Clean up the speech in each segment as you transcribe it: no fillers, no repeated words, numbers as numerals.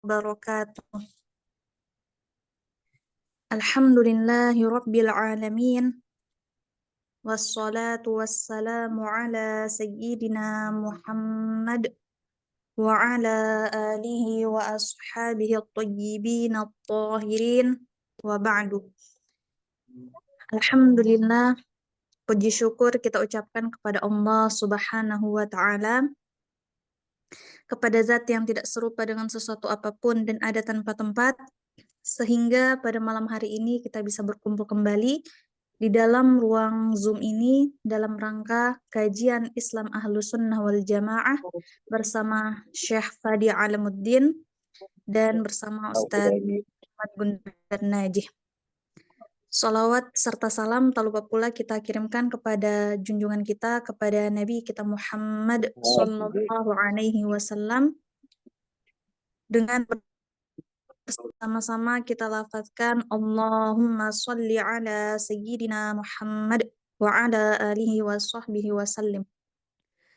wabarakatuh. Alhamdulillahi rabbil alamin. Wassalatu wassalamu ala sayyidina Muhammad wa ala alihi wa ashabihi at-tayyibin at-tahirin wa ba'du. Alhamdulillah, puji syukur kita ucapkan kepada Allah Subhanahu wa taala, kepada zat yang tidak serupa dengan sesuatu apapun dan ada tanpa tempat, sehingga pada malam hari ini kita bisa berkumpul kembali di dalam ruang Zoom ini dalam rangka kajian Islam Ahlus Sunnah wal Jamaah bersama Syekh Fadi Alamuddin dan bersama Ustadz Ahmad Gundar Najih. Salawat serta salam tak lupa pula kita kirimkan kepada junjungan kita, kepada Nabi kita Muhammad Sallallahu Alaihi Wasallam, dengan bersama-sama kita lafazkan Allahumma sholli ala sayyidina Muhammad wa ala alihi wa sahbihi wa sallim.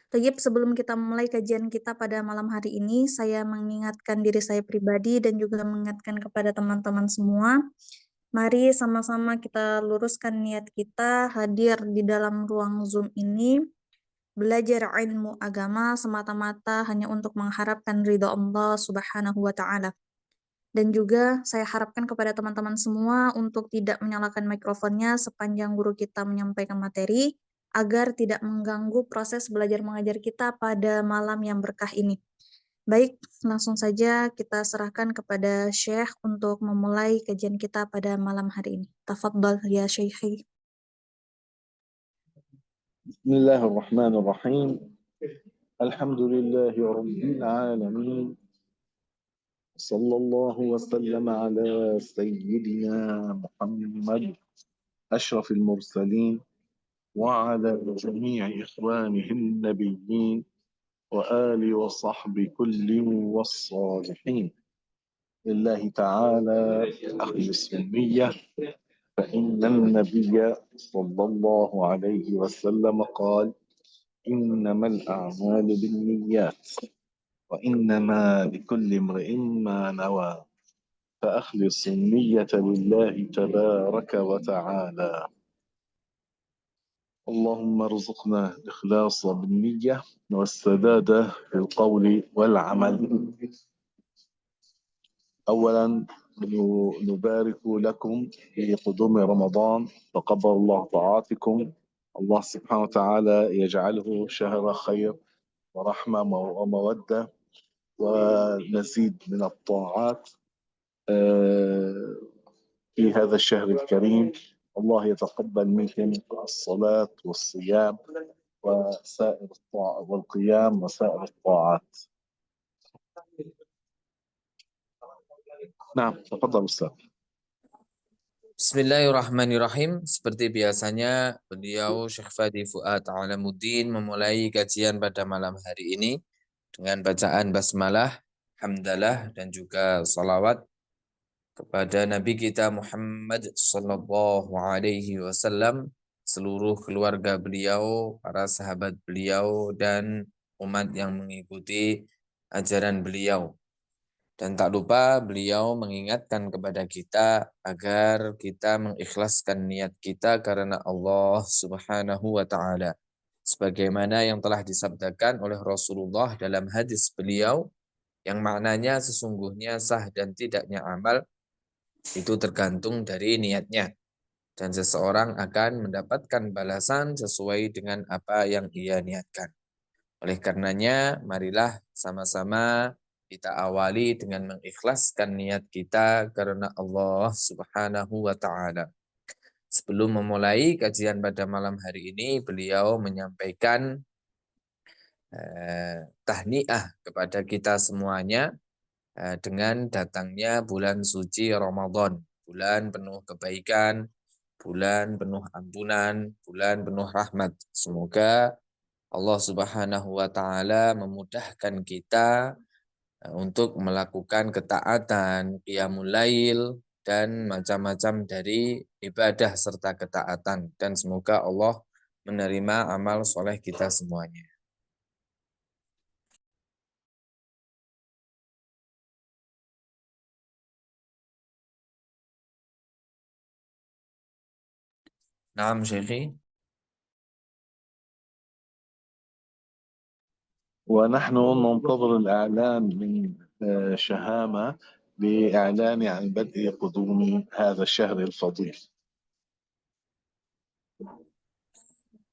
Tayyib, sebelum kita mulai kajian kita pada malam hari ini, saya mengingatkan diri saya pribadi dan juga mengingatkan kepada teman-teman semua. Mari sama-sama kita luruskan niat kita hadir di dalam ruang Zoom ini, belajar ilmu agama semata-mata hanya untuk mengharapkan ridha Allah Subhanahu wa taala. Dan juga saya harapkan kepada teman-teman semua untuk tidak menyalakan mikrofonnya sepanjang guru kita menyampaikan materi, agar tidak mengganggu proses belajar mengajar kita pada malam yang berkah ini. Baik, langsung saja kita serahkan kepada Syekh untuk memulai kajian kita pada malam hari ini. Tafadhal ya Syekhi. Bismillahirrahmanirrahim. Alhamdulillahi rabbil alamin. Sallallahu wasallam ala sayyidina Muhammad ashrafil mursalin wa ala jami'i ikhwanihin nabiyyin wa ali wa sahbi kullin was-salihin. Lillahi ta'ala akhlis niyyah فإن النبي صلى الله عليه وسلم قال إنما الأعمال بالنيات وإنما لكل امرئ ما نوى فأخلص النية لله تبارك وتعالى. اللهم ارزقنا الإخلاص بالنية والسداد في القول والعمل. أولا نبارك لكم في قدوم رمضان، تقبل الله طاعاتكم. الله سبحانه وتعالى يجعله شهر خير ورحمة ومودة ونزيد من الطاعات في هذا الشهر الكريم. الله يتقبل منكم الصلاة والصيام وسائر الطاعات والقيام وسائر الطاعات. Nah, tafadhal Ustaz. Bismillahirrahmanirrahim. Seperti biasanya, beliau Syekh Fadi Fuad Alamuddin memulai kajian pada malam hari ini dengan bacaan basmalah, hamdalah, dan juga salawat kepada Nabi kita Muhammad Sallallahu Alaihi Wasallam, seluruh keluarga beliau, para sahabat beliau, dan umat yang mengikuti ajaran beliau. Dan tak lupa beliau mengingatkan kepada kita agar kita mengikhlaskan niat kita karena Allah Subhanahu wa taala. Sebagaimana yang telah disabdakan oleh Rasulullah dalam hadis beliau yang maknanya sesungguhnya sah dan tidaknya amal itu tergantung dari niatnya. Dan seseorang akan mendapatkan balasan sesuai dengan apa yang ia niatkan. Oleh karenanya, marilah sama-sama kita awali dengan mengikhlaskan niat kita karena Allah Subhanahu wa taala. Sebelum memulai kajian pada malam hari ini, beliau menyampaikan tahniah kepada kita semuanya dengan datangnya bulan suci Ramadan, bulan penuh kebaikan, bulan penuh ampunan, bulan penuh rahmat. Semoga Allah Subhanahu wa taala memudahkan kita untuk melakukan ketaatan, qiyamul lail, dan macam-macam dari ibadah serta ketaatan. Dan semoga Allah menerima amal soleh kita semuanya. Naam Syekhi. ونحن ننتظر الإعلان من شهامة لإعلان عن بدء قدوم هذا الشهر الفضيل.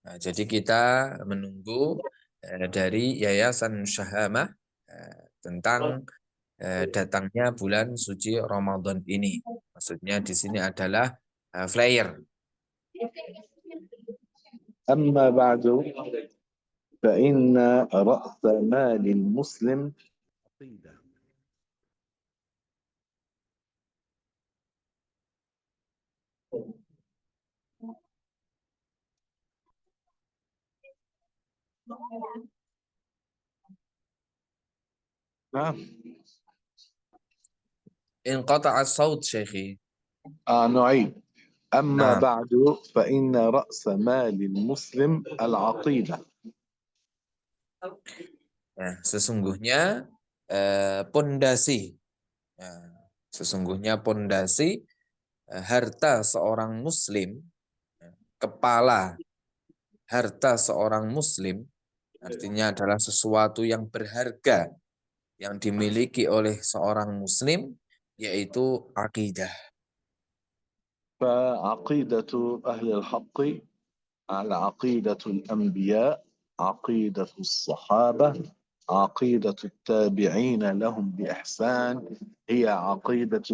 Nah, jadi kita menunggu dari Yayasan Syahamah tentang datangnya bulan suci Ramadan ini. Maksudnya di sini adalah flyer. أما بعد فإن رأس مال المسلم عقيدة. نعم. انقطع الصوت Syekhi. نعيد. أما Nah, بعد فإن رأس مال المسلم العقيدة. sesungguhnya pondasi, sesungguhnya pondasi harta seorang muslim, kepala harta seorang muslim artinya adalah sesuatu yang berharga yang dimiliki oleh seorang muslim, yaitu akidah. فعقيدة أهل الحق على عقيدة الأنبياء، عقيدة الصحابة، عقيدة التابعين لهم بإحسان، هي عقيدة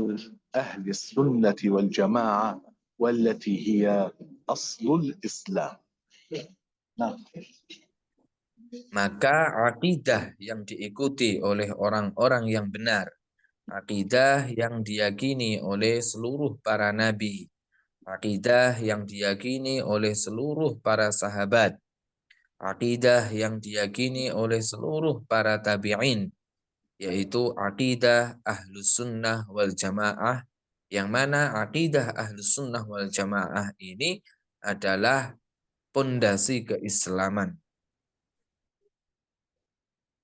أهل السنة والجماعة والتي هي أصل الإسلام. نعم. Maka akidah yang diikuti oleh orang-orang yang benar, akidah yang diyakini oleh seluruh para nabi, akidah yang diyakini oleh seluruh para sahabat, akidah yang diyakini oleh seluruh para tabi'in, yaitu akidah Ahlus Sunnah wal Jamaah, yang mana akidah Ahlus Sunnah wal Jamaah ini adalah pondasi keislaman.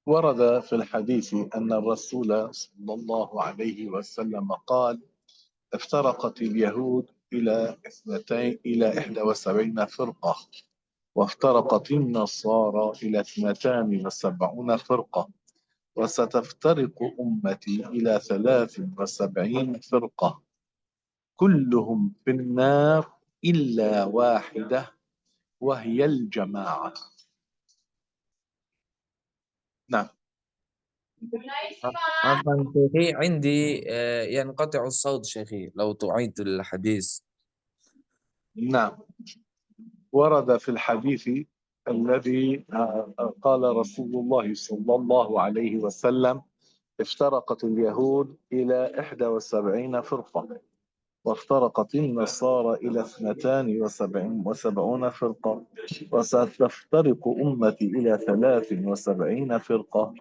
ورد في الحديث أن الرسول صلى الله عليه وسلم قال: افترقت اليهود إلى 71 فرقة، وافترقت النصارى إلى 72 فرقة، وستفترق أمتي إلى 73 فرقة، كلهم في النار إلا واحدة وهي الجماعة. نعم. عفوا شيخي عندي ينقطع الصوت شيخي لو تعيد الحديث. نعم. ورد في الحديث الذي قال رسول الله صلى الله عليه وسلم: افترقت اليهود إلى 71 فرقة، وافترقت النصارى إلى 72 فرقة، وستفترق أمتي إلى 73 فرقة،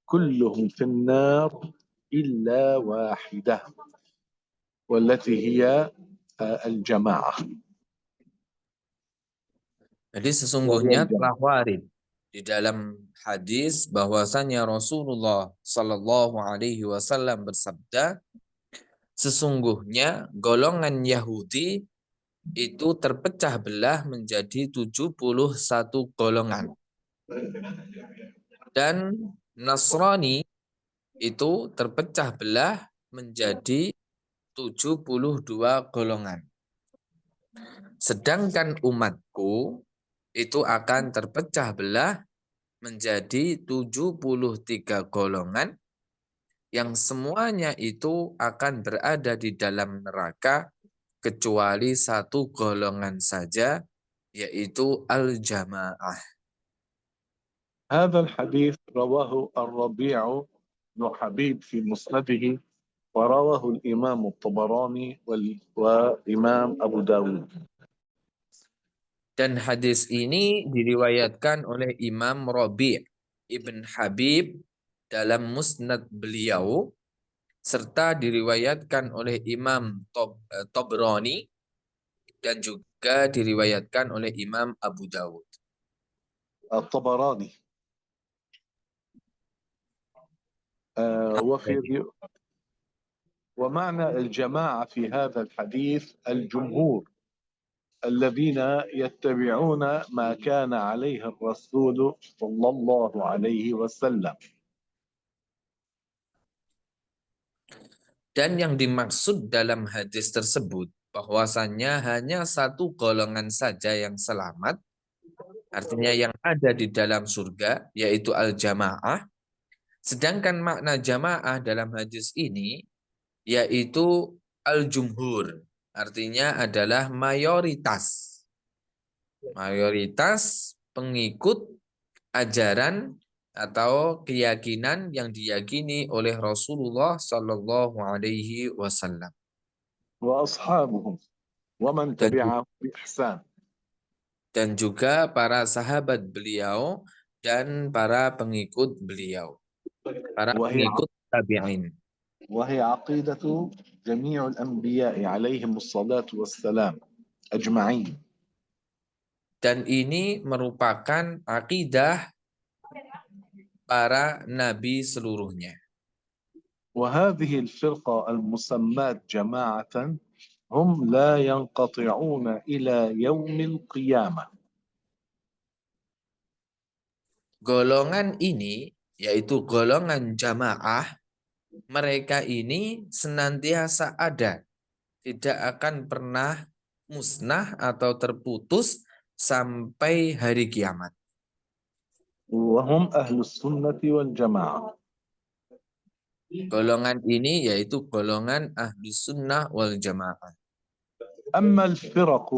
كلهم في النار إلا واحدة والتي هي الجماعة. Jadi sesungguhnya telah warid di dalam hadis bahwasanya Rasulullah Shallallahu Alaihi Wasallam bersabda, sesungguhnya golongan Yahudi itu terpecah belah menjadi 71 golongan. Dan Nasrani itu terpecah belah menjadi 72 golongan. Sedangkan umatku itu akan terpecah belah menjadi 73 golongan yang semuanya itu akan berada di dalam neraka kecuali satu golongan saja, yaitu al-jamaah. هذا الحديث رواه الربيع بن حبيب في مسنده، ورواه الإمام الطبراني وإمام أبو داود. Dan hadis ini diriwayatkan oleh Imam Rabi' Ibn Habib dalam musnad beliau, serta diriwayatkan oleh Imam Tabrani dan juga diriwayatkan oleh Imam Abu Dawud. الطبراني. ومعنى الجماعة في هذا الحديث الجمهور، الذين يتبعون ما كان عليه الرسول صلى الله عليه وسلم. Dan yang dimaksud dalam hadis tersebut bahwasannya hanya satu golongan saja yang selamat, artinya yang ada di dalam surga, yaitu al-jamaah. Sedangkan makna jamaah dalam hadis ini yaitu al-jumhur, artinya adalah mayoritas. Mayoritas pengikut ajaran atau keyakinan yang diyakini oleh Rasulullah Sallallahu Alaihi Wasallam وأصحابهم ومن تبعهم بإحسان. dan juga para sahabat beliau dan para pengikut beliau, para pengikut tabi'in. وهي عقيدة جميع الأنبياء عليهم الصلاة والسلام أجمعين. Dan ini merupakan akidah para nabi seluruhnya. وهذه الفرقة المسماة جماعة هم لا ينقطعون إلى يوم القيامة. Golongan ini, yaitu golongan jamaah, mereka ini senantiasa ada, tidak akan pernah musnah atau terputus sampai hari kiamat. وهم أهل السنة والجماعة. Golongan ini yaitu golongan Ahlus Sunnah wal Jamaah. أما الفرق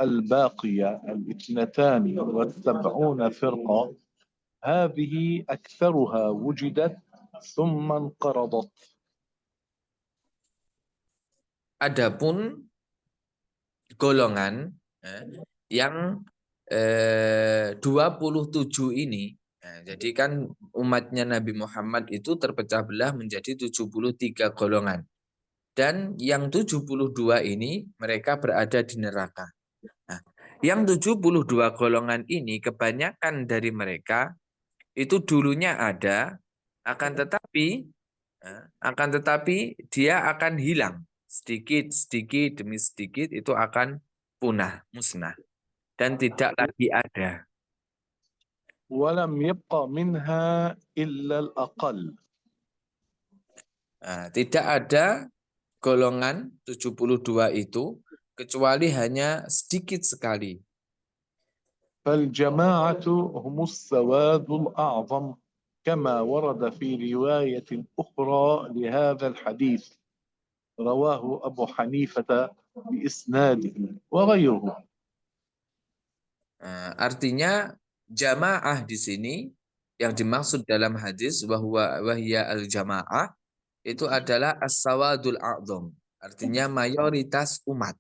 الباقية 72 فرقة هذه أكثرها وجدت ثم انقرضت. Adapun golongan yang 27 ini, jadi kan umatnya Nabi Muhammad itu terpecah belah menjadi 73 golongan. Dan yang 72 ini mereka berada di neraka. Nah, yang 72 golongan ini kebanyakan dari mereka itu dulunya ada, akan tetapi dia akan hilang sedikit demi sedikit, itu akan punah, musnah, dan tidak lagi ada. ولم يبقى منها إلا الأقل. Tidak ada golongan 72 itu kecuali hanya sedikit sekali. فالجماعة هم السواد الأعظم كما ورد في رواية أخرى لهذا الحديث رواه أبو حنيفة بإسناده وغيره. Artinya jamaah di sini yang dimaksud dalam hadis wahya al-jamaah itu adalah as-sawadul a'zam, artinya mayoritas umat.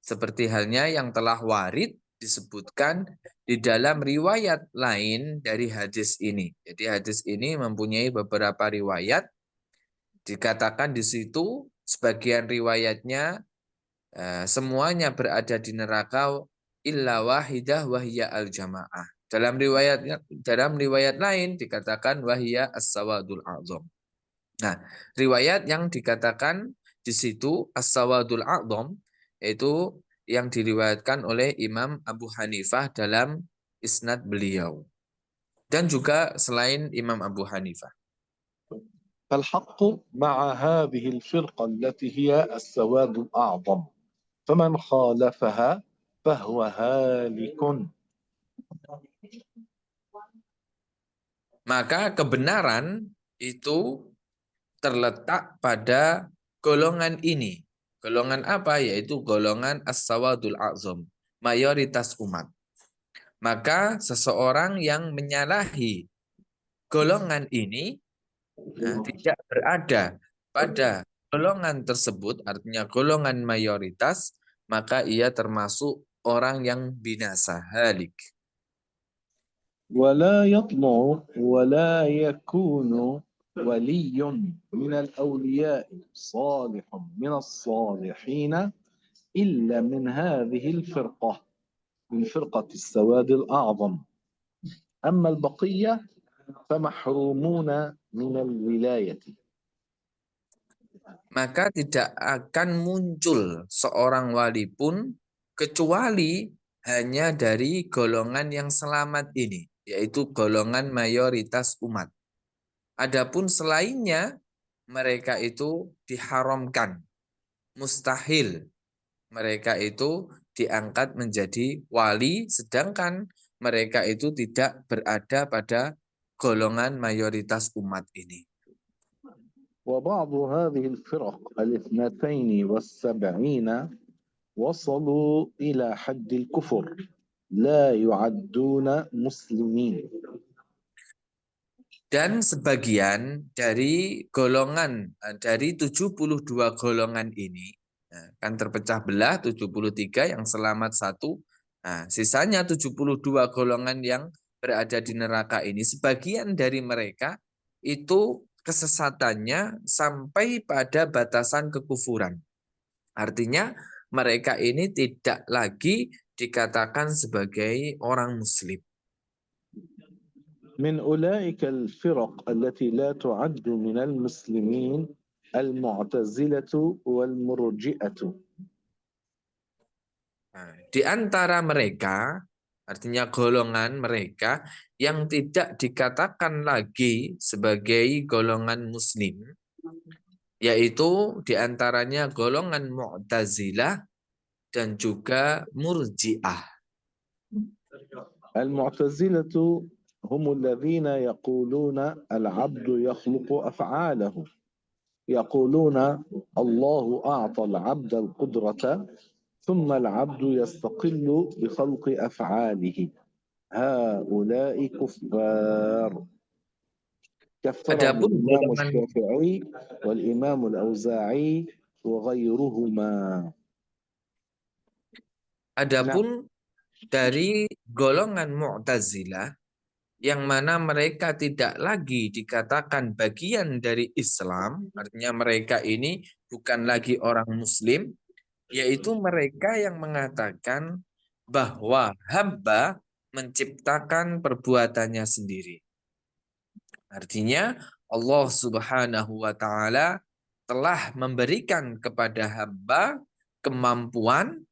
Seperti halnya yang telah warid disebutkan di dalam riwayat lain dari hadis ini. Jadi hadis ini mempunyai beberapa riwayat. Dikatakan di situ sebagian riwayatnya semuanya berada di neraka illa wahidah wahya al-jamaah. Dalam riwayat lain dikatakan wahya as-sawadul a'zam. Nah, riwayat yang dikatakan di situ as-sawadul a'zam itu yang diriwayatkan oleh Imam Abu Hanifah dalam isnad beliau. Dan juga selain Imam Abu Hanifah. فالحق مع هذه الفرقة التي هي السواد الأعظم فمن خالفها فهو هالك. Maka kebenaran itu terletak pada golongan ini. Golongan apa? Yaitu golongan as-sawadul a'zam, mayoritas umat. Maka seseorang yang menyalahi golongan ini tidak berada pada golongan tersebut, artinya golongan mayoritas, maka ia termasuk orang yang binasa, halik. ولا يطلع ولا يكون ولي من الأولياء صالح من الصالحين إلا من هذه الفرقة، من فرقة السواد الأعظم. أما البقية فمحرومون من الولاية. Maka tidak akan muncul seorang wali pun kecuali hanya dari golongan yang selamat ini, yaitu golongan mayoritas umat. Adapun selainnya, mereka itu diharamkan, mustahil mereka itu diangkat menjadi wali, sedangkan mereka itu tidak berada pada golongan mayoritas umat ini. وبعض هذه الفرق 72 وصلوا إلى حد الكفر لا يعدون مسلمين. Dan sebagian dari golongan, dari 72 golongan ini, kan terpecah belah 73 yang selamat satu, nah, sisanya 72 golongan yang berada di neraka ini, sebagian dari mereka itu kesesatannya sampai pada batasan kekufuran. Artinya mereka ini tidak lagi dikatakan sebagai orang muslim. من أولئك الفرق التي لا تعد من المسلمين المعتزلة والمرجئة. Nah, di antara mereka, artinya golongan mereka yang tidak dikatakan lagi sebagai golongan muslim, yaitu di antaranya golongan Mu'tazilah dan juga Murji'ah. المعتزلة هم الذين يقولون العبد يخلق أفعاله، يقولون الله أعطى العبد القدرة ثم العبد يستقل بخلق أفعاله. هؤلاء كفار كفرهم Adapun الإمام golongan الشافعي والإمام الأوزاعي وغيرهما. Adapun dari golongan Mu'tazilah yang mana mereka tidak lagi dikatakan bagian dari Islam, artinya mereka ini bukan lagi orang muslim, yaitu mereka yang mengatakan bahwa hamba menciptakan perbuatannya sendiri. Artinya Allah Subhanahu wa taala telah memberikan kepada hamba kemampuan.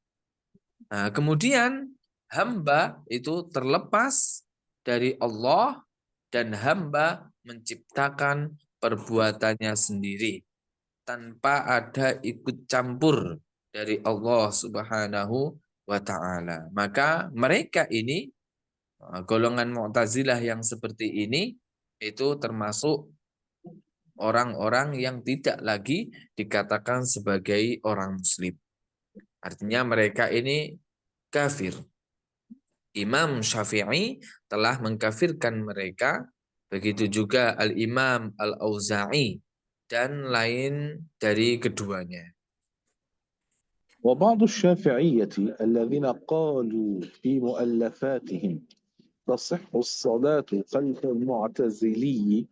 Nah, kemudian hamba itu terlepas dari Allah dan hamba menciptakan perbuatannya sendiri tanpa ada ikut campur dari Allah Subhanahu wa taala. Maka mereka ini, golongan Mu'tazilah yang seperti ini, itu termasuk orang-orang yang tidak lagi dikatakan sebagai orang muslim. Artinya mereka ini kafir. Imam Syafi'i telah mengkafirkan mereka, begitu juga Al-Imam Al-Auza'i dan lain dari keduanya. وبعض الشافعية الذين قالوا في مؤلفاتهم تصح الصلاة خلف المعتزلي،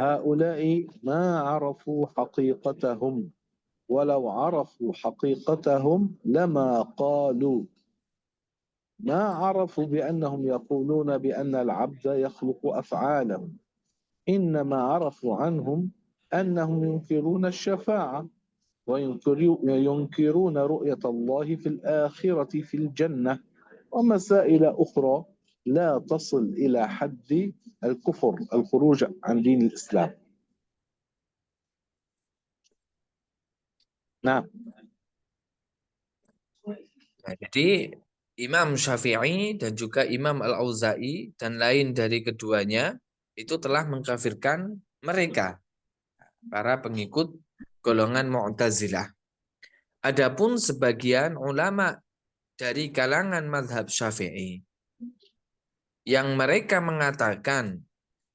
هؤلاء ما عرفوا حقيقتهم، ولو عرفوا حقيقتهم لما قالوا، ما عرفوا بأنهم يقولون بأن العبد يخلق أفعالهم، إنما عرفوا عنهم أنهم ينكرون الشفاعة وينكرون رؤية الله في الآخرة في الجنة ومسائل أخرى لا تصل إلى حد الكفر، الخروج عن دين الإسلام. نعم. Nah, jadi Imam Syafi'i dan juga Imam Al-Auza'i dan lain dari keduanya itu telah mengkafirkan mereka, para pengikut golongan Mu'tazilah. Adapun sebagian ulama dari kalangan mazhab Syafi'i yang mereka mengatakan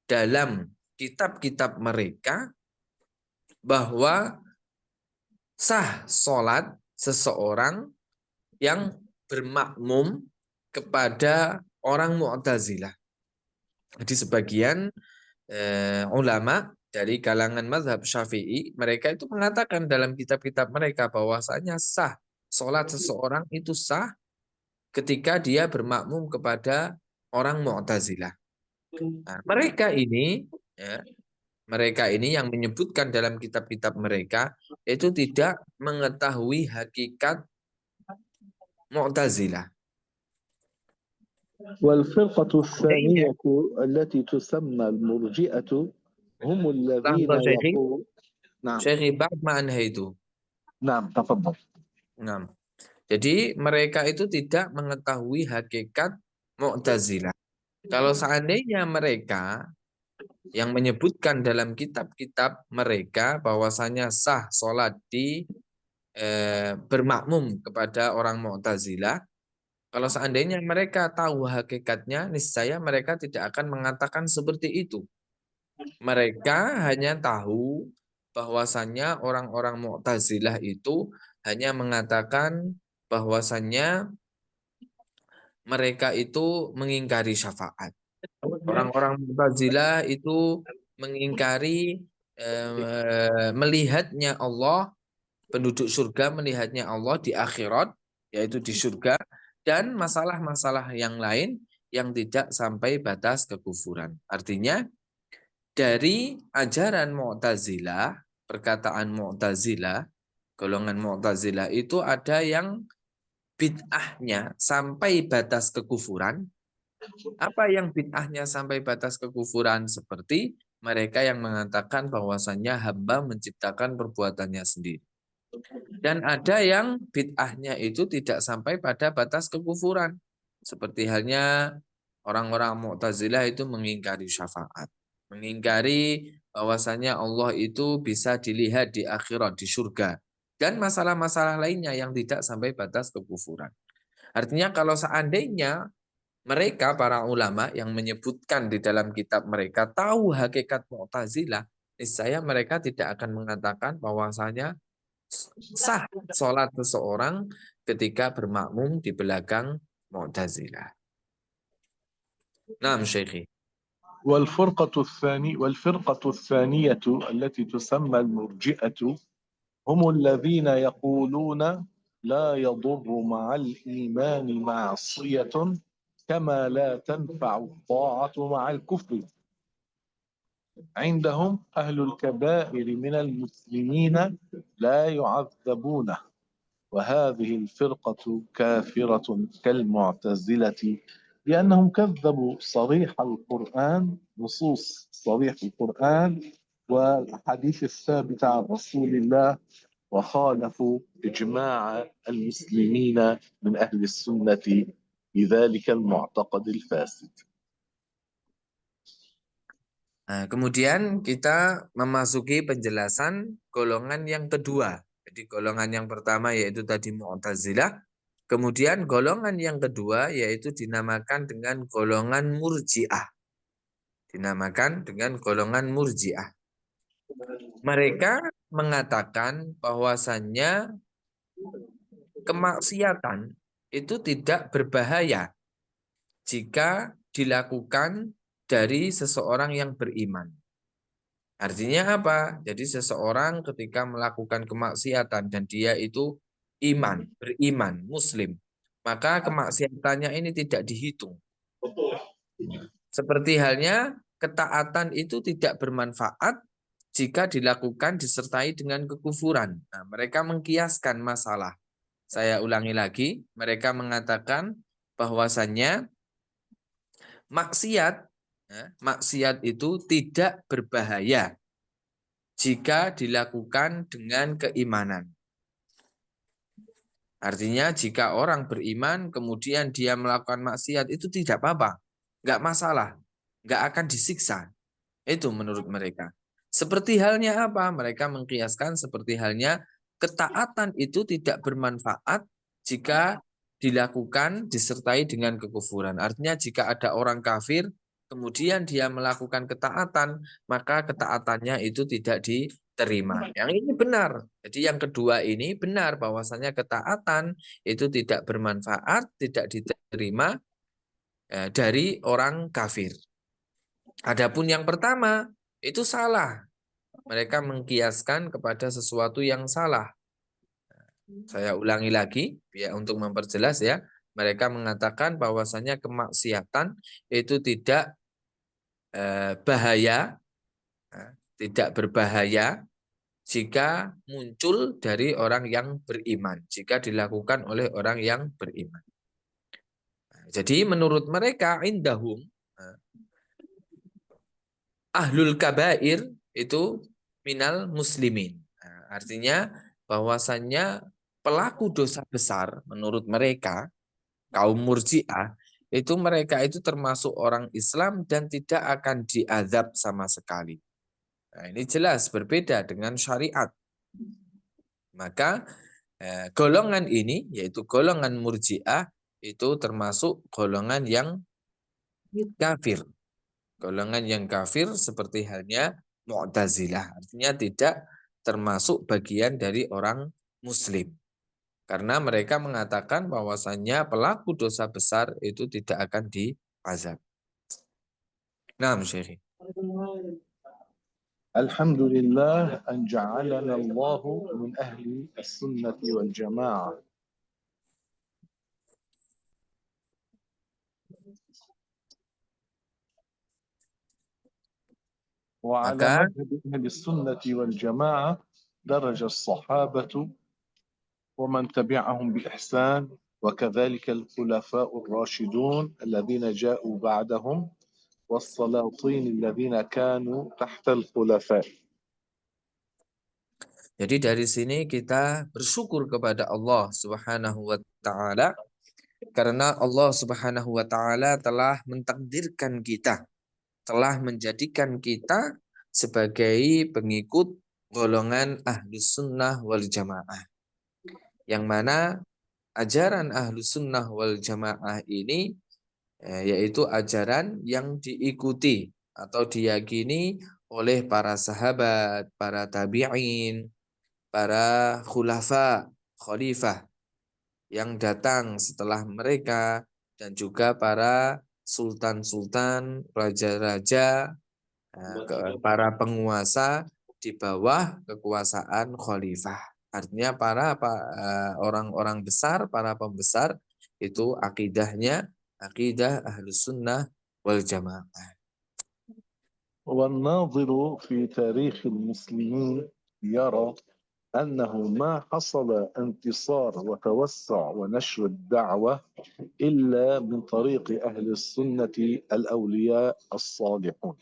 dalam kitab-kitab mereka bahwa sah sholat seseorang yang bermakmum kepada orang Mu'tazilah. Jadi sebagian ulama dari kalangan mazhab Syafi'i, mereka itu mengatakan dalam kitab-kitab mereka bahwasanya sah sholat seseorang itu sah ketika dia bermakmum kepada orang Mu'tazilah. Nah, mereka ini yang menyebutkan dalam kitab-kitab mereka itu tidak mengetahui hakikat Mu'tazilah. والفرقة Seandainya, الثانية التي تسمى المرجئة هم الذين lahzah Syekhi, يقول نعم Syekhi ba'd ma anhaitu. نعم تفضل. Nah, jadi mereka itu tidak mengetahui hakikat Mu'tazilah. Kalau seandainya mereka yang menyebutkan dalam kitab-kitab mereka bahwasanya sah sholat di bermakmum kepada orang Mu'tazilah, kalau seandainya mereka tahu hakikatnya, niscaya mereka tidak akan mengatakan seperti itu. Mereka hanya tahu bahwasannya orang-orang Mu'tazilah itu hanya mengatakan bahwasannya mereka itu mengingkari syafaat. Orang-orang Mu'tazilah itu mengingkari melihatnya Allah, penduduk surga melihatnya Allah di akhirat, yaitu di surga, dan masalah-masalah yang lain yang tidak sampai batas kekufuran. Artinya dari ajaran Mu'tazilah, perkataan Mu'tazilah, golongan Mu'tazilah itu ada yang bid'ahnya sampai batas kekufuran. Apa yang bid'ahnya sampai batas kekufuran? Seperti mereka yang mengatakan bahwasannya hamba menciptakan perbuatannya sendiri. Dan ada yang bid'ahnya itu tidak sampai pada batas kekufuran. Seperti halnya orang-orang Mu'tazilah itu mengingkari syafaat. Mengingkari bahwasanya Allah itu bisa dilihat di akhirat, di surga. Dan masalah-masalah lainnya yang tidak sampai batas kekufuran. Artinya kalau seandainya mereka, para ulama yang menyebutkan di dalam kitab mereka, tahu hakikat Mu'tazilah, niscaya mereka tidak akan mengatakan bahwasanya sah sholat seseorang ketika bermakmum di belakang Mu'tazilah. Naam Syekhi. والفرقة الثانية التي تسمى المرجئة هم الذين يقولون لا يضر مع الإيمان معصية كما لا تنفع الطاعة مع الكفر. عندهم أهل الكبائر من المسلمين لا يعذبون، وهذه الفرقة كافرة كالمعتزلة لأنهم كذبوا صريح القرآن، نصوص صريح القرآن والحديث الثابت عن رسول الله، وخالفوا إجماع المسلمين من أهل السنة بذلك المعتقد الفاسد. Nah, kemudian kita memasuki penjelasan golongan yang kedua. Jadi golongan yang pertama yaitu tadi Mu'tazilah. Kemudian golongan yang kedua yaitu dinamakan dengan golongan Murji'ah. Dinamakan dengan golongan Murji'ah. Mereka mengatakan bahwasannya kemaksiatan itu tidak berbahaya jika dilakukan dari seseorang yang beriman. Artinya apa? Jadi seseorang ketika melakukan kemaksiatan dan dia itu beriman, muslim, maka kemaksiatannya ini tidak dihitung. Seperti halnya ketaatan itu tidak bermanfaat jika dilakukan disertai dengan kekufuran. Nah, mereka mengkiaskan masalah. Saya ulangi lagi, mereka mengatakan bahwasannya maksiat itu tidak berbahaya jika dilakukan dengan keimanan. Artinya jika orang beriman kemudian dia melakukan maksiat itu tidak apa-apa, nggak masalah, nggak akan disiksa. Itu menurut mereka. Seperti halnya apa? Mereka mengkiaskan seperti halnya ketaatan itu tidak bermanfaat jika dilakukan disertai dengan kekufuran. Artinya jika ada orang kafir, kemudian dia melakukan ketaatan, maka ketaatannya itu tidak diterima. Yang ini benar. Jadi yang kedua ini benar bahwasanya ketaatan itu tidak bermanfaat, tidak diterima dari orang kafir. Adapun yang pertama, itu salah. Mereka mengkiaskan kepada sesuatu yang salah. Saya ulangi lagi ya untuk memperjelas ya. Mereka mengatakan bahwasanya kemaksiatan itu tidak bahaya, tidak berbahaya jika muncul dari orang yang beriman, jika dilakukan oleh orang yang beriman. Jadi menurut mereka indahum ahlul kabair itu minal muslimin. Artinya bahwasannya pelaku dosa besar menurut mereka kaum Murji'ah itu mereka itu termasuk orang Islam dan tidak akan diazab sama sekali. Nah, ini jelas berbeda dengan syariat. Maka golongan ini yaitu golongan Murji'ah itu termasuk golongan yang kafir. Golongan yang kafir seperti halnya Mu'tazilah. Artinya tidak termasuk bagian dari orang Muslim. Karena mereka mengatakan bahwasannya pelaku dosa besar itu tidak akan diazab. Nah, Syekh. الحمد لله أن جعلنا الله من أهل السنة والجماعة. وعلى Maka مذهب أهل السنة والجماعة درج الصحابة ومن تبعهم بإحسان وكذلك الخلفاء الراشدون الذين جاءوا بعدهم والسلاطين الذين كانوا تحت الخلفاء. jadi dari sini kita bersyukur kepada Allah Subhanahu wa taala karena Allah Subhanahu wa taala telah mentakdirkan kita, telah menjadikan kita sebagai pengikut golongan Ahlus Sunnah wal Jamaah. Yang mana ajaran Ahlus Sunnah wal Jamaah ini yaitu ajaran yang diikuti atau diyakini oleh para sahabat, para tabi'in, para khulafa, khalifah yang datang setelah mereka dan juga para sultan-sultan, raja-raja, para penguasa di bawah kekuasaan khalifah. Artinya para orang-orang besar, para pembesar itu akidahnya akidah Ahlus Sunnah wal Jamaah. والناظر في تاريخ المسلمين يرى أنه ما حصل انتصار وتوسع ونشر الدعوة إلا من طريق أهل السنة الأولياء الصالحون.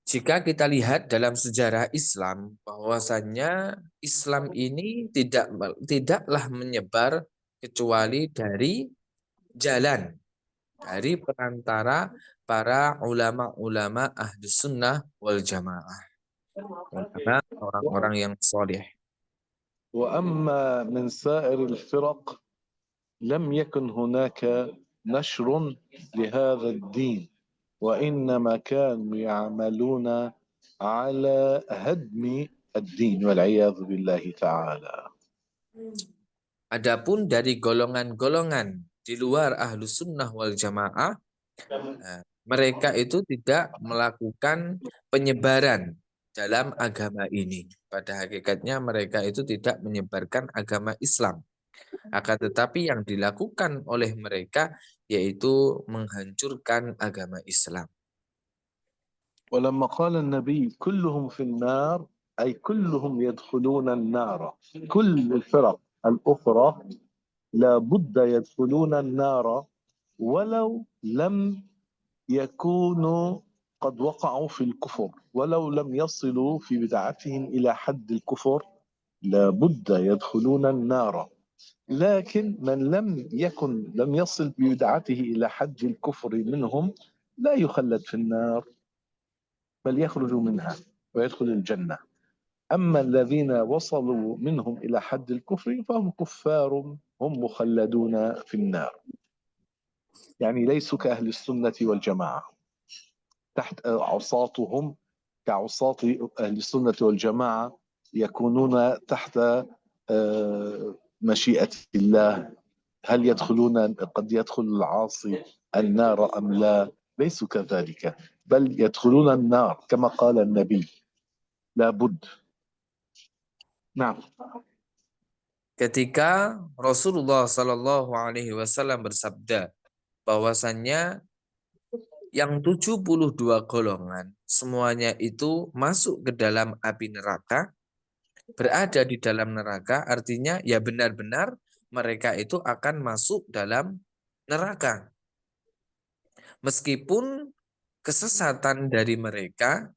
Jika kita lihat dalam sejarah Islam bahwasannya Islam ini tidaklah menyebar kecuali dari jalan dari perantara para ulama-ulama Ahlus Sunnah wal Jamaah. Ulama orang-orang yang soleh. وأما من سائر الفرق لم يكن هناك نشر لهذا الدين وإنما كانوا يعملون على هدم الدين والعياذ بالله تعالى. Adapun dari golongan-golongan di luar Ahlus Sunnah wal Jamaah, mereka itu tidak melakukan penyebaran dalam agama ini. Pada hakikatnya mereka itu tidak menyebarkan agama Islam. Akan tetapi yang dilakukan oleh mereka yaitu menghancurkan agama Islam. ولما قال النبي كلهم في النار أي كلهم يدخلون النار، كل الفرق الأخرى لابد يدخلون النار ولو لم يكونوا قد وقعوا في الكفر، ولو لم يصلوا في بدعتهم إلى حد الكفر لابد يدخلون النار. لكن من لم يصل ببدعته إلى حد الكفر منهم لا يخلد في النار بل يخرج منها ويدخل الجنة. أما الذين وصلوا منهم إلى حد الكفر فهم كفار هم مخلدون في النار، يعني ليسوا كأهل السنة والجماعة، تحت عصاتهم كعصاة أهل السنة والجماعة يكونون تحت مشيئة الله. هل يدخلون قد يدخل العاصي النار أم لا؟ ليسوا كذلك، بل يدخلون النار كما قال النبي لابد. نعم. Ketika Rasulullah Shallallahu Alaihi Wasallam bersabda bahwasannya yang 72 golongan semuanya itu masuk ke dalam api neraka, berada di dalam neraka, artinya ya benar-benar mereka itu akan masuk dalam neraka. Meskipun kesesatan dari mereka,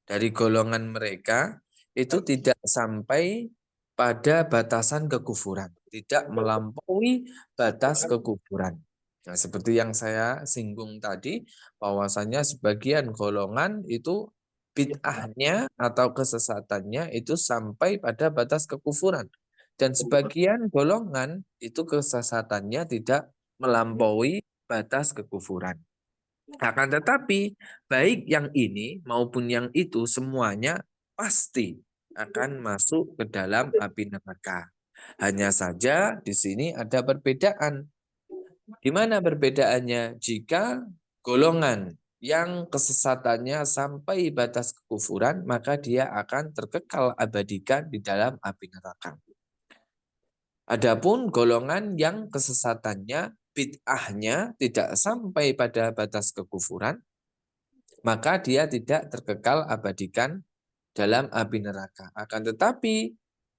dari golongan mereka, itu tidak sampai pada batasan kekufuran, tidak melampaui batas kekufuran. Nah, seperti yang saya singgung tadi, bahwasanya sebagian golongan itu bid'ahnya atau kesesatannya itu sampai pada batas kekufuran. Dan sebagian golongan itu kesesatannya tidak melampaui batas kekufuran. Akan tetapi, baik yang ini maupun yang itu semuanya pasti akan masuk ke dalam api neraka. Hanya saja di sini ada perbedaan. Di mana perbedaannya? Jika golongan yang kesesatannya sampai batas kekufuran, maka dia akan terkekal abadikan di dalam api neraka. Adapun golongan yang kesesatannya, bid'ahnya tidak sampai pada batas kekufuran, maka dia tidak terkekal abadikan dalam api neraka. Akan tetapi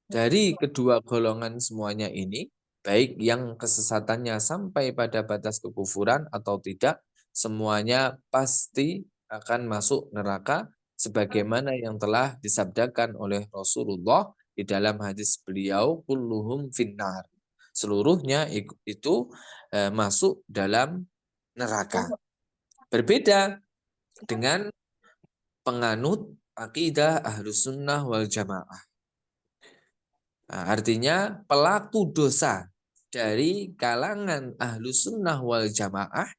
dari kedua golongan semuanya ini, baik yang kesesatannya sampai pada batas kekufuran atau tidak, semuanya pasti akan masuk neraka sebagaimana yang telah disabdakan oleh Rasulullah di dalam hadis beliau, kulluhum finnar. Seluruhnya itu masuk dalam neraka. Berbeda dengan penganut akidah Ahlus Sunnah wal Jamaah. Nah, artinya pelaku dosa dari kalangan Ahlus Sunnah wal Jamaah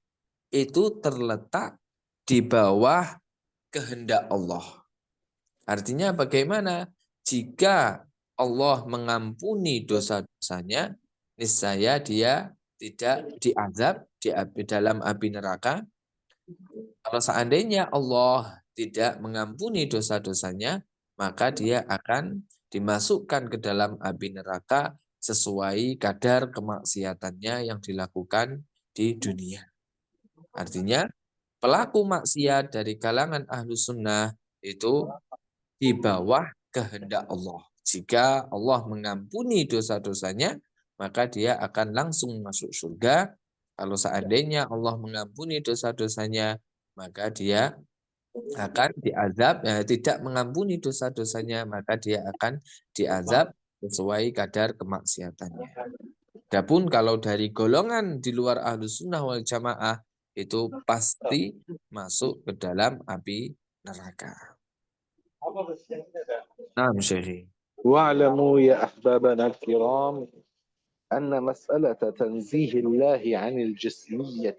itu terletak di bawah kehendak Allah. Artinya bagaimana? Jika Allah mengampuni dosa-dosanya, niscaya dia tidak diazab di dalam api neraka. Kalau seandainya Allah tidak mengampuni dosa-dosanya, maka dia akan dimasukkan ke dalam api neraka sesuai kadar kemaksiatannya yang dilakukan di dunia. Artinya, pelaku maksiat dari kalangan Ahlus Sunnah itu di bawah kehendak Allah. Jika Allah mengampuni dosa-dosanya, maka dia akan langsung masuk surga. Kalau seandainya Allah mengampuni dosa-dosanya, maka dia akan diazab, tidak mengampuni dosa-dosanya, maka dia akan diazab sesuai kadar kemaksiatannya. Adapun kalau dari golongan di luar Ahlus Sunnah wal Jamaah, itu pasti masuk ke dalam api neraka. Naam, Syekh. واعلموا يا أحبابنا الكرام أن مسألة تنزيه الله عن الجسمية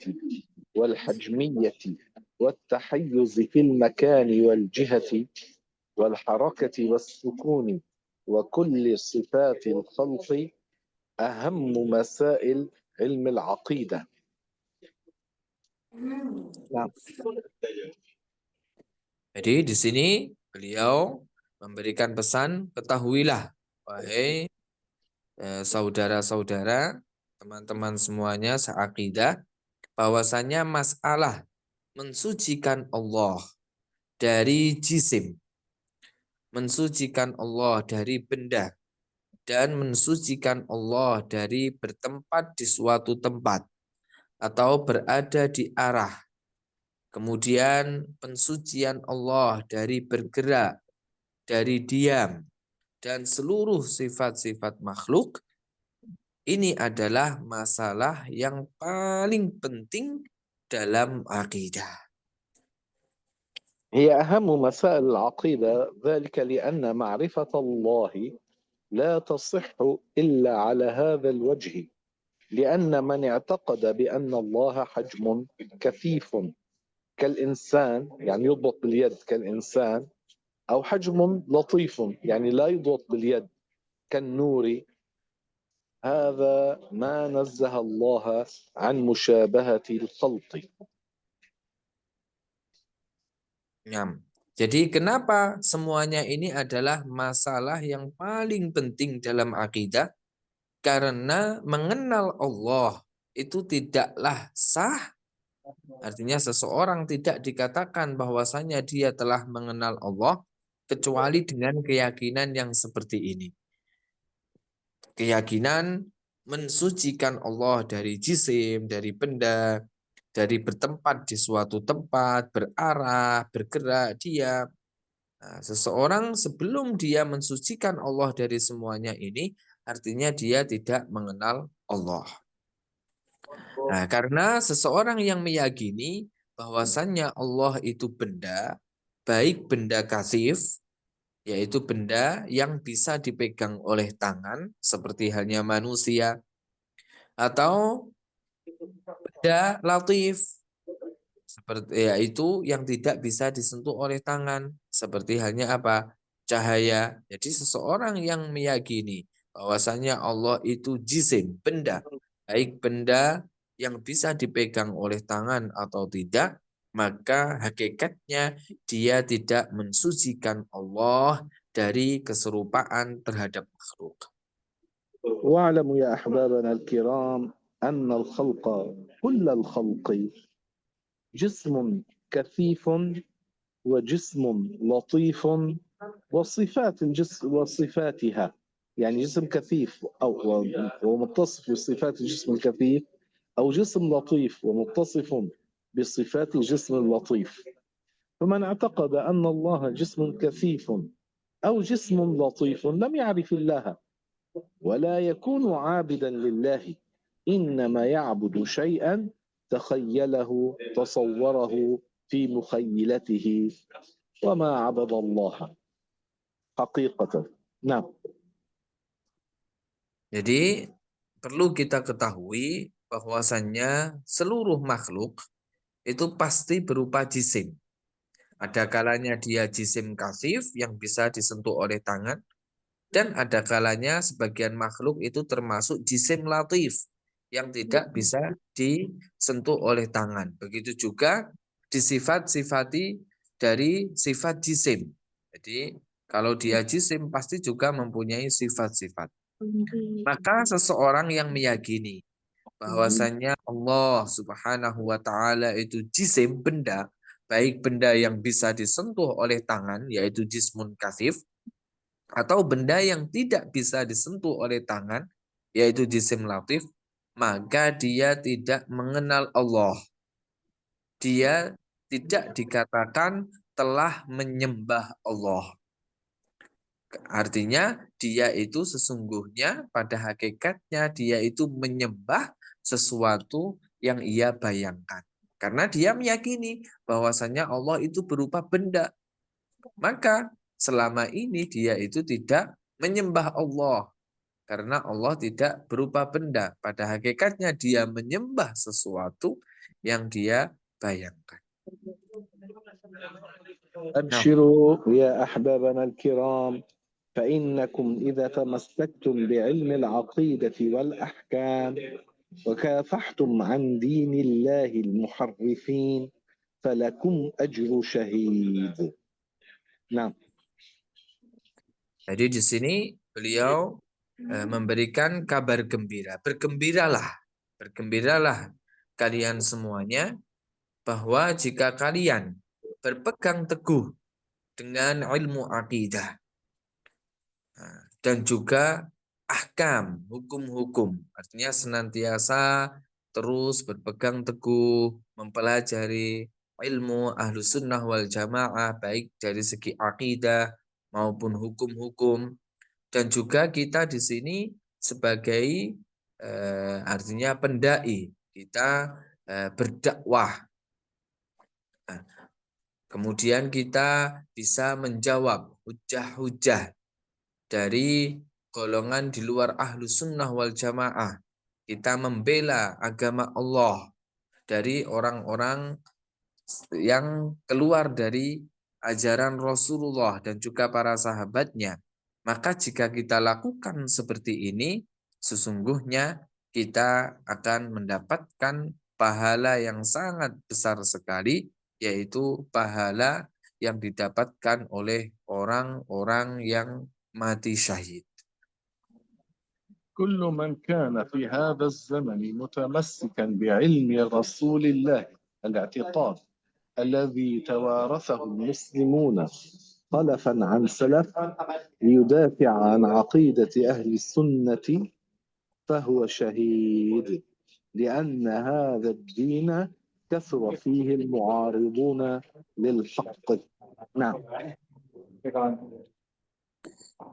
والحجمية والتحيز في المكان والجهة والحركة والسكون وكل صفات الخلق أهم مسائل علم العقيدة. Jadi di sini beliau memberikan pesan, ketahuilah wahai saudara-saudara, teman-teman semuanya seakidah, bahwasanya masalah mensucikan Allah dari jisim, mensucikan Allah dari benda, dan mensucikan Allah dari bertempat di suatu tempat atau berada di arah. Kemudian pensucian Allah dari bergerak, dari diam, dan seluruh sifat-sifat makhluk, ini adalah masalah yang paling penting dalam akidah. هي أهم مسائل العقيدة، ذلك لأن معرفة الله لا تصح إلا على هذا الوجه، لأن من اعتقد بأن الله حجم كثيف كالإنسان، يعني يضبط باليد كالإنسان، أو حجم لطيف يعني لا يضبط باليد كالنور، هذا ما نزه الله عن مشابهة الخلق. Jadi kenapa semuanya ini adalah masalah yang paling penting dalam akidah? Karena mengenal Allah itu tidaklah sah Artinya seseorang tidak dikatakan bahwasanya dia telah mengenal Allah kecuali dengan keyakinan yang seperti ini. Keyakinan mensucikan Allah dari jisim, dari benda, dari bertempat di suatu tempat, berarah, bergerak, diam. Nah, seseorang sebelum dia mensucikan Allah dari semuanya ini, artinya dia tidak mengenal Allah. Nah, karena seseorang yang meyakini bahwasannya Allah itu benda, baik benda kasif, yaitu benda yang bisa dipegang oleh tangan, seperti halnya manusia, atau benda latif, seperti yaitu yang tidak bisa disentuh oleh tangan, seperti halnya apa? Cahaya. Jadi seseorang yang meyakini bahwasanya Allah itu jisim, benda, baik benda yang bisa dipegang oleh tangan atau tidak, maka hakikatnya dia tidak mensucikan Allah dari keserupaan terhadap makhluk. واعلموا يا أحبابنا الكرام أن الخلق كل الخلق جسم كثيف وجسم لطيف وصفات الجسم وصفاتها، يعني جسم كثيف أو ومتصف بصفات الجسم الكثيف، أو جسم لطيف ومتصف بصفات الجسم اللطيف. فمن اعتقد أن الله جسم كثيف أو جسم لطيف لم يعرف الله ولا يكون عابدا لله، إنما يعبد شيئا تخيله تصوره في مخيلته وما عبد الله حقيقة. نعم. Jadi perlu kita ketahui bahwasannya seluruh makhluk itu pasti berupa jisim. Ada kalanya dia jisim kasif yang bisa disentuh oleh tangan, dan ada kalanya sebagian makhluk itu termasuk jisim latif yang tidak bisa disentuh oleh tangan. Begitu juga disifat-sifati dari sifat jisim. Jadi kalau dia jisim pasti juga mempunyai sifat-sifat. Maka seseorang yang meyakini bahwasanya Allah Subhanahu wa taala itu jisim, benda, baik benda yang bisa disentuh oleh tangan yaitu jismun kasif, atau benda yang tidak bisa disentuh oleh tangan yaitu jisim latif, maka dia tidak mengenal Allah. Dia tidak dikatakan telah menyembah Allah. Artinya dia itu sesungguhnya pada hakikatnya dia itu menyembah sesuatu yang ia bayangkan. Karena dia meyakini bahwasanya Allah itu berupa benda. Maka selama ini dia itu tidak menyembah Allah. Karena Allah tidak berupa benda. Pada hakikatnya dia menyembah sesuatu yang dia bayangkan. أبشروا يا أحبابنا الكرام، فإنكم إذا تمسكتم بعلم العقيدة والأحكام وكافحتم عن دين الله المحرفين فلكم أجر شهيد. نعم. Jadi di sini beliau memberikan kabar gembira. Bergembiralah kalian semuanya bahwa jika kalian berpegang teguh dengan ilmu akidah dan juga ahkam, hukum-hukum, artinya senantiasa terus berpegang teguh, mempelajari ilmu ahlu sunnah wal jamaah, baik dari segi akidah maupun hukum-hukum. Dan juga kita di sini sebagai artinya pendai, kita berdakwah. Nah, kemudian kita bisa menjawab hujah-hujah dari golongan di luar ahlu sunnah wal jamaah. Kita membela agama Allah dari orang-orang yang keluar dari ajaran Rasulullah dan juga para sahabatnya. Maka jika kita lakukan seperti ini, sesungguhnya kita akan mendapatkan pahala yang sangat besar sekali, yaitu pahala yang didapatkan oleh orang-orang yang mati syahid. كل من كان في هذا الزمن متمسكا بعلم رسول الله الاعتقاد الذي توارثه المسلمون خلفا عن سلف ليدافع عن عقيدة أهل السنة فهو شهيد لأن هذا الدين كثر فيه المعارضون للحق. نعم.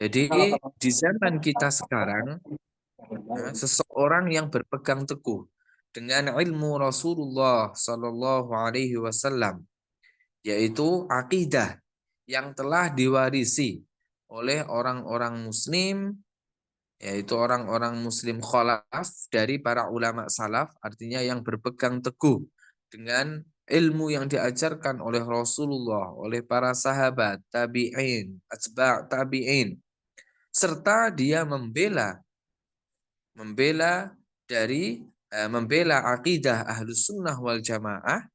Jadi di zaman kita sekarang, seseorang yang berpegang teguh dengan ilmu Rasulullah Shallallahu Alaihi Wasallam, yaitu akidah yang telah diwarisi oleh orang-orang Muslim, yaitu orang-orang Muslim khalaf dari para ulama salaf, artinya yang berpegang teguh dengan ilmu yang diajarkan oleh Rasulullah, oleh para sahabat, tabi'in, atba' tabi'in, serta dia membela akidah Ahlus Sunnah wal Jamaah,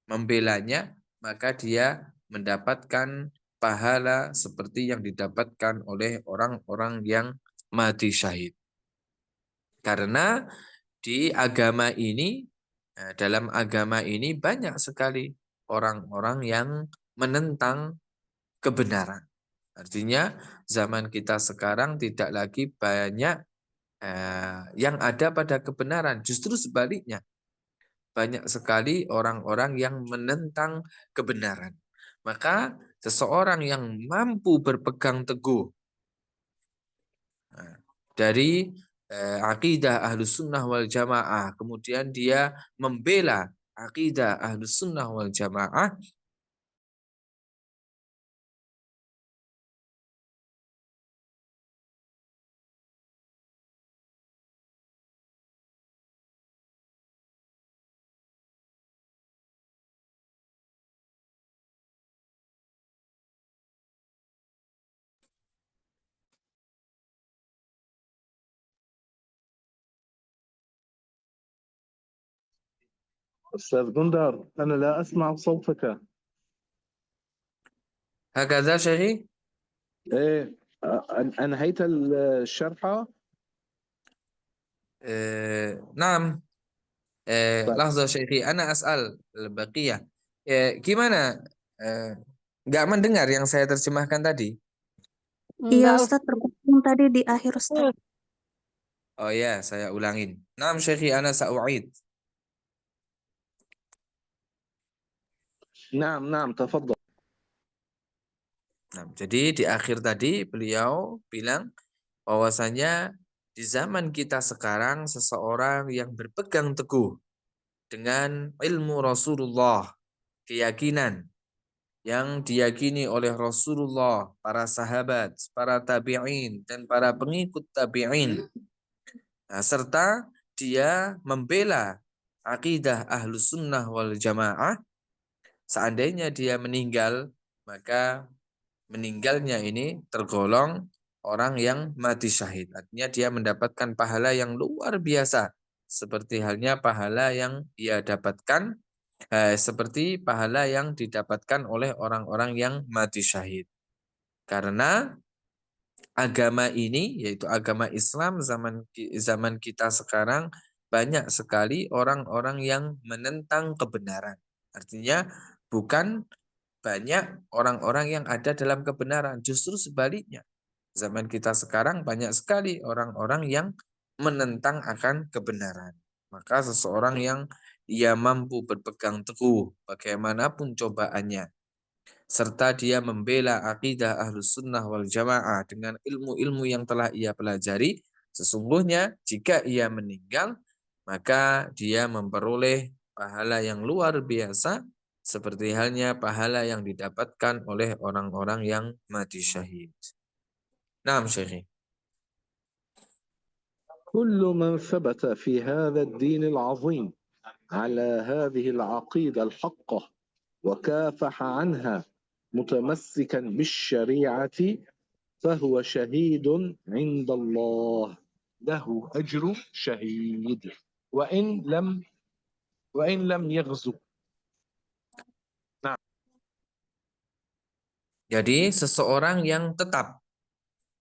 membelanya, maka dia mendapatkan pahala seperti yang didapatkan oleh orang-orang yang mati syahid. Karena di agama ini, dalam agama ini banyak sekali orang-orang yang menentang kebenaran. Artinya zaman kita sekarang tidak lagi banyak yang ada pada kebenaran. Justru sebaliknya, banyak sekali orang-orang yang menentang kebenaran. Maka seseorang yang mampu berpegang teguh dari akidah Ahlus Sunnah wal Jamaah, kemudian dia membela akidah Ahlus Sunnah wal Jamaah, أستاذ غندار أنا لا أسمع صوتك. هكذا شيخي. إيه أنهيت الشرح؟ نعم. لحظة شيخي, أنا أسأل البقية. Gimana? Nggak mendengar yang saya terjemahkan tadi? Iya Ustaz, terputus tadi di akhir Ustaz. Oh ya, saya ulangin. Naam syekhi, ana sa'u'id. نعم تفضل. Nah, jadi di akhir tadi beliau bilang bahwasanya di zaman kita sekarang seseorang yang berpegang teguh dengan ilmu Rasulullah, keyakinan yang diyakini oleh Rasulullah, para sahabat, para tabi'in, dan para pengikut tabi'in. Nah, serta dia membela akidah Ahlus Sunnah wal Jamaah. Seandainya dia meninggal, maka meninggalnya ini tergolong orang yang mati syahid. Artinya dia mendapatkan pahala yang luar biasa. Seperti halnya pahala yang ia dapatkan, seperti pahala yang didapatkan oleh orang-orang yang mati syahid. Karena agama ini, yaitu agama Islam zaman kita sekarang, banyak sekali orang-orang yang menentang kebenaran. Artinya bukan banyak orang-orang yang ada dalam kebenaran, justru sebaliknya. Zaman kita sekarang banyak sekali orang-orang yang menentang akan kebenaran. Maka seseorang yang ia mampu berpegang teguh bagaimanapun cobaannya, serta dia membela akidah Ahlus Sunnah wal Jamaah dengan ilmu-ilmu yang telah ia pelajari, sesungguhnya jika ia meninggal, maka dia memperoleh pahala yang luar biasa, seperti halnya pahala yang didapatkan oleh orang-orang yang mati syahid. Naam Syekhi. كل من ثبت في هذا الدين العظيم على هذه العقيدة الحقة وكافح عنها متمسكا بالشريعة فهو شهيد عند الله له أجر شهيد وإن لم يغزو. Jadi seseorang yang tetap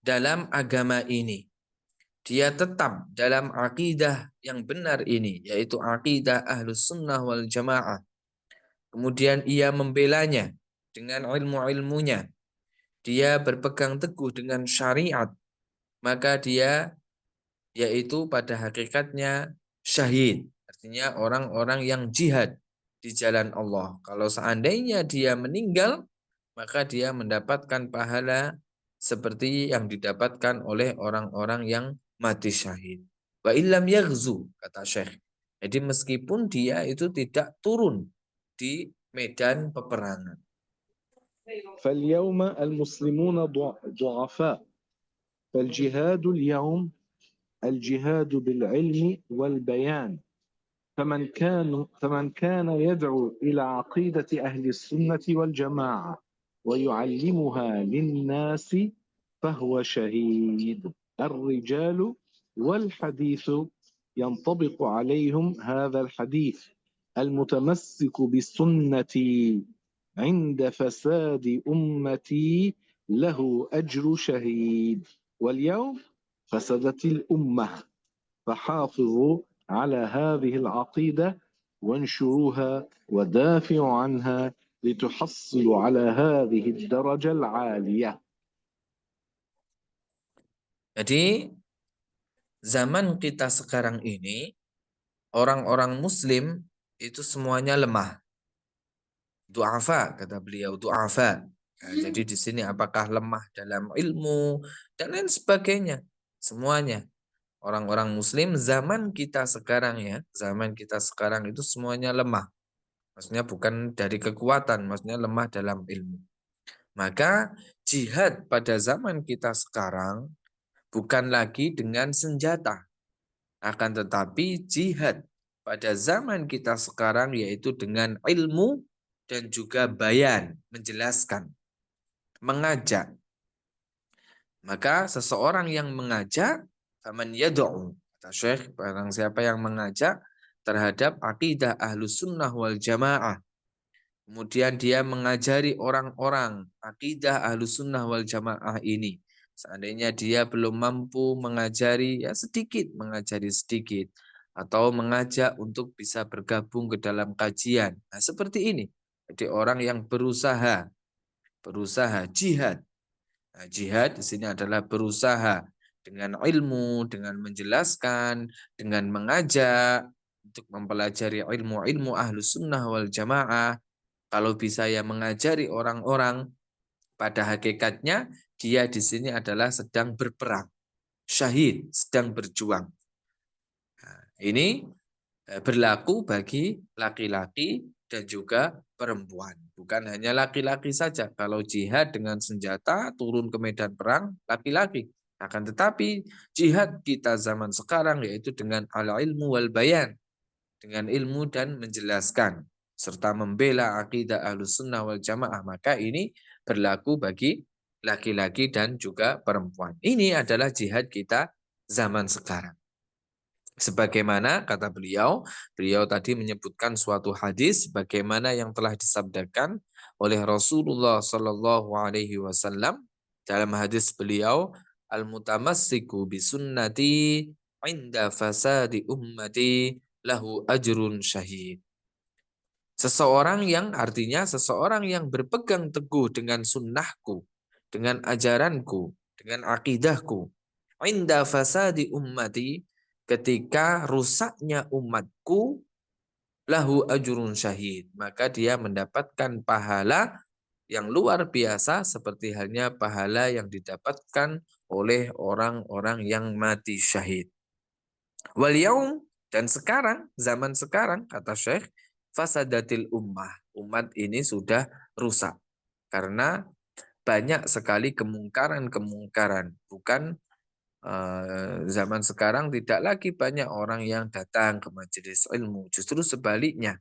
dalam agama ini, dia tetap dalam akidah yang benar ini, yaitu akidah Ahlus Sunnah wal Jamaah, kemudian ia membelanya dengan ilmu-ilmunya, dia berpegang teguh dengan syariat, maka dia yaitu pada hakikatnya syahid. Artinya orang-orang yang jihad di jalan Allah. Kalau seandainya dia meninggal, maka dia mendapatkan pahala seperti yang didapatkan oleh orang-orang yang mati syahid. Wa illam yaghzu, kata Syekh. Jadi meskipun dia itu tidak turun di medan peperangan. فاليوم المسلمون ضعفاء فالجهاد اليوم الجهاد بالعلم والبيان فمن كان يدعو إلى عقيدة أهل السنة والجماعة ويعلمها للناس فهو شهيد. الرجال والحديث ينطبق عليهم هذا الحديث المتمسك بسنتي عند فساد أمتي له أجر شهيد. واليوم فسدت الأمة فحافظوا على هذه العقيدة وانشروها ودافعوا عنها لتحصلوا على هذه الدرجة العالية. Jadi zaman kita sekarang ini, orang-orang muslim itu semuanya lemah. Du'afa, kata beliau, du'afa. Nah, jadi di sini apakah lemah dalam ilmu dan lain sebagainya. Semuanya. Orang-orang muslim zaman kita sekarang ya, zaman kita sekarang itu semuanya lemah. Maksudnya bukan dari kekuatan, maksudnya lemah dalam ilmu. Maka jihad pada zaman kita sekarang bukan lagi dengan senjata. Akan tetapi jihad pada zaman kita sekarang yaitu dengan ilmu dan juga bayan, menjelaskan, mengajak. Maka seseorang yang mengajak, faman yad'u, kata Syekh, barang siapa yang mengajak terhadap akidah Ahlus Sunnah wal Jamaah, kemudian dia mengajari orang-orang akidah Ahlus Sunnah wal Jamaah ini. Seandainya dia belum mampu mengajari, ya sedikit, mengajari sedikit. Atau mengajak untuk bisa bergabung ke dalam kajian. Nah, seperti ini. Jadi orang yang berusaha jihad. Nah, jihad di sini adalah berusaha dengan ilmu, dengan menjelaskan, dengan mengajak, untuk mempelajari ilmu-ilmu Ahlus Sunnah wal Jamaah. Kalau bisa ya mengajari orang-orang, pada hakikatnya dia di sini adalah sedang berperang, syahid, sedang berjuang. Nah, ini berlaku bagi laki-laki dan juga perempuan. Bukan hanya laki-laki saja. Kalau jihad dengan senjata turun ke medan perang, laki-laki. Akan tetapi jihad kita zaman sekarang yaitu dengan al-ilmu wal bayan. Dengan ilmu dan menjelaskan. Serta membela akidah Ahlus Sunnah wal Jamaah. Maka ini berlaku bagi laki-laki dan juga perempuan. Ini adalah jihad kita zaman sekarang. Sebagaimana kata beliau tadi menyebutkan suatu hadis bagaimana yang telah disabdakan oleh Rasulullah Shallallahu Alaihi Wasallam dalam hadis beliau, al-mutamassiku bisunnati inda fasadi ummati lahu ajrun syahid. Seseorang yang berpegang teguh dengan sunnahku, dengan ajaranku, dengan akidahku, inda fasadi ummati, ketika rusaknya umatku, lahu ajrun syahid, maka dia mendapatkan pahala yang luar biasa seperti halnya pahala yang didapatkan oleh orang-orang yang mati syahid. Wal yaum, dan sekarang, zaman sekarang, kata Syekh, fasadatil ummah, umat ini sudah rusak karena banyak sekali kemungkaran-kemungkaran. Bukan zaman sekarang tidak lagi banyak orang yang datang ke majelis ilmu, justru sebaliknya,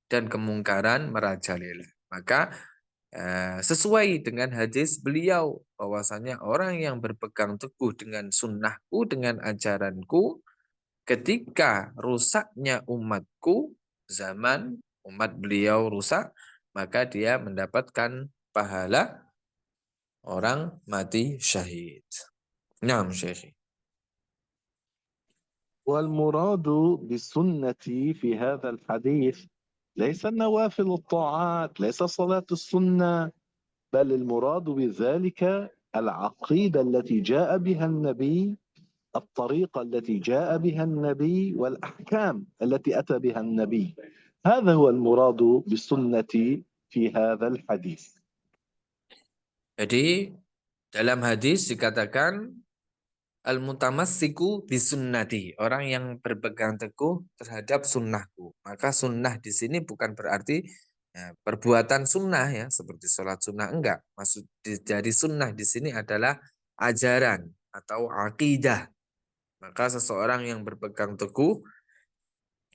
dan kemungkaran merajalela. Maka sesuai dengan hadis beliau bahwasanya orang yang berpegang teguh dengan sunnahku, dengan ajaranku, ketika rusaknya umatku, zaman umat beliau rusak, maka dia mendapatkan pahala orang mati syahid. Naam, Syekh. والمراد بالسنة في هذا الحديث ليس النوافل الطاعات، ليس صلاة السنة، بل المراد بذلك العقيدة التي جاء بها النبي، الطريقة التي جاء بها النبي، والأحكام التي أتى بها النبي. هذا هو المراد بالسنة في هذا الحديث. Jadi dalam hadis dikatakan al-mutamassiku bisunnati, orang yang berpegang teguh terhadap sunnahku. Maka sunnah di sini bukan berarti ya, perbuatan sunnah ya, seperti sholat sunnah, enggak. Maksud dari sunnah di sini adalah ajaran atau akidah. Maka seseorang yang berpegang teguh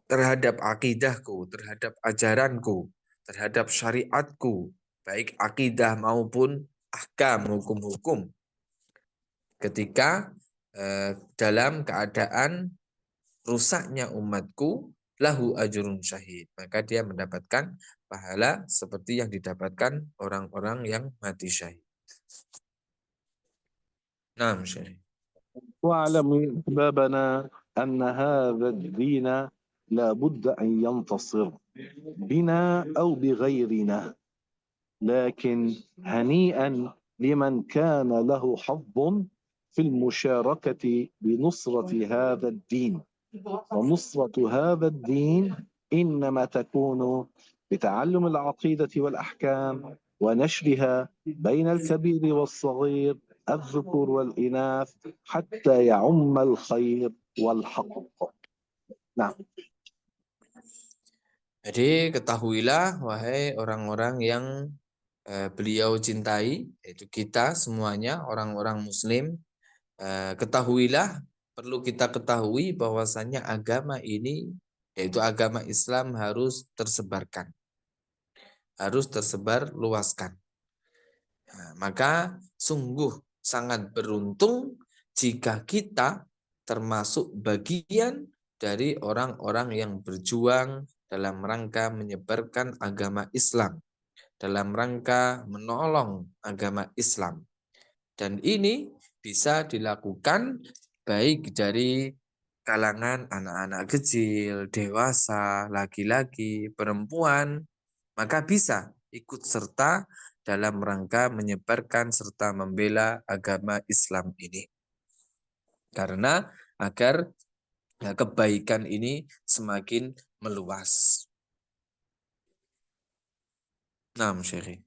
terhadap akidahku, terhadap ajaranku, terhadap syariatku, baik akidah maupun ahkam, hukum-hukum, ketika dalam keadaan rusaknya umatku, lahu ajrun syahid, maka dia mendapatkan pahala seperti yang didapatkan orang-orang yang mati syahid. Naam, syahid. واعلم أحبابنا أن هذا الدين لا بد أن ينتصر بنا أو بغيرنا، لكن هنيئا لمن كان له حظ في المشاركة بنصرة هذا الدين. ونصرة هذا الدين إنما تكون بتعلم العقيدة والأحكام ونشرها بين الكبير والصغير، الذكور والإناث، حتى يعم الخير والحق. نعم. Jadi ketahuilah wahai orang-orang yang beliau cintai, yaitu kita semuanya orang-orang muslim, ketahuilah, perlu kita ketahui bahwasannya agama ini, yaitu agama Islam, harus tersebarkan, harus tersebar luaskan. Nah, maka sungguh sangat beruntung jika kita termasuk bagian dari orang-orang yang berjuang dalam rangka menyebarkan agama Islam, dalam rangka menolong agama Islam. Dan ini bisa dilakukan baik dari kalangan anak-anak kecil, dewasa, laki-laki, perempuan, maka bisa ikut serta dalam rangka menyebarkan serta membela agama Islam ini. Karena agar kebaikan ini semakin meluas. Naam, Syekh.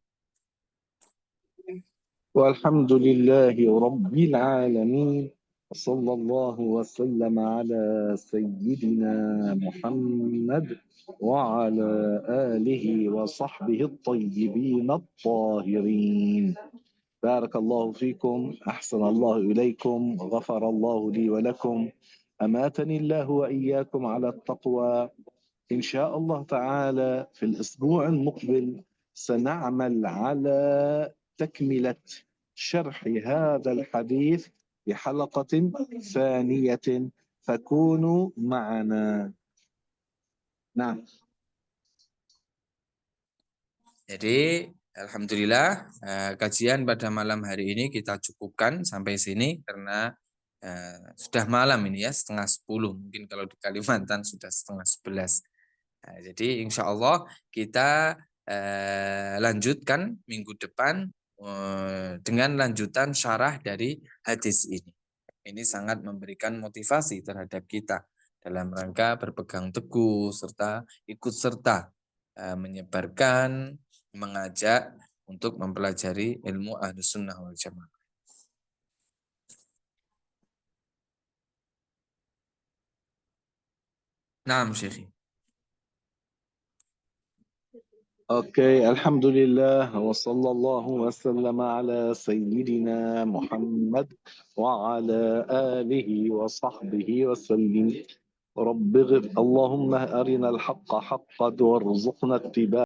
والحمد لله رب العالمين، وصلى الله وسلم على سيدنا محمد وعلى آله وصحبه الطيبين الطاهرين. بارك الله فيكم، أحسن الله إليكم، غفر الله لي ولكم، أماتني الله وإياكم على التقوى. إن شاء الله تعالى في الأسبوع المقبل سنعمل على تكملة شرح هذا الحديث بحلقة ثانية، فكونوا معنا. نعم. Jadi alhamdulillah kajian pada malam hari ini kita cukupkan sampai sini karena sudah malam ini ya, 9:30, mungkin kalau di Kalimantan sudah 10:30. Nah, jadi insya Allah kita lanjutkan minggu depan dengan lanjutan syarah dari hadis ini. Ini sangat memberikan motivasi terhadap kita dalam rangka berpegang teguh serta ikut serta menyebarkan, mengajak untuk mempelajari ilmu Ahlus Sunnah wal Jamaah. Naam, Syekh. أوكي، الحمد لله، وصلى الله وسلم على سيدنا محمد وعلى آله وصحبه وسلم. اللهم أرنا الحق حقا وارزقنا اتباعه.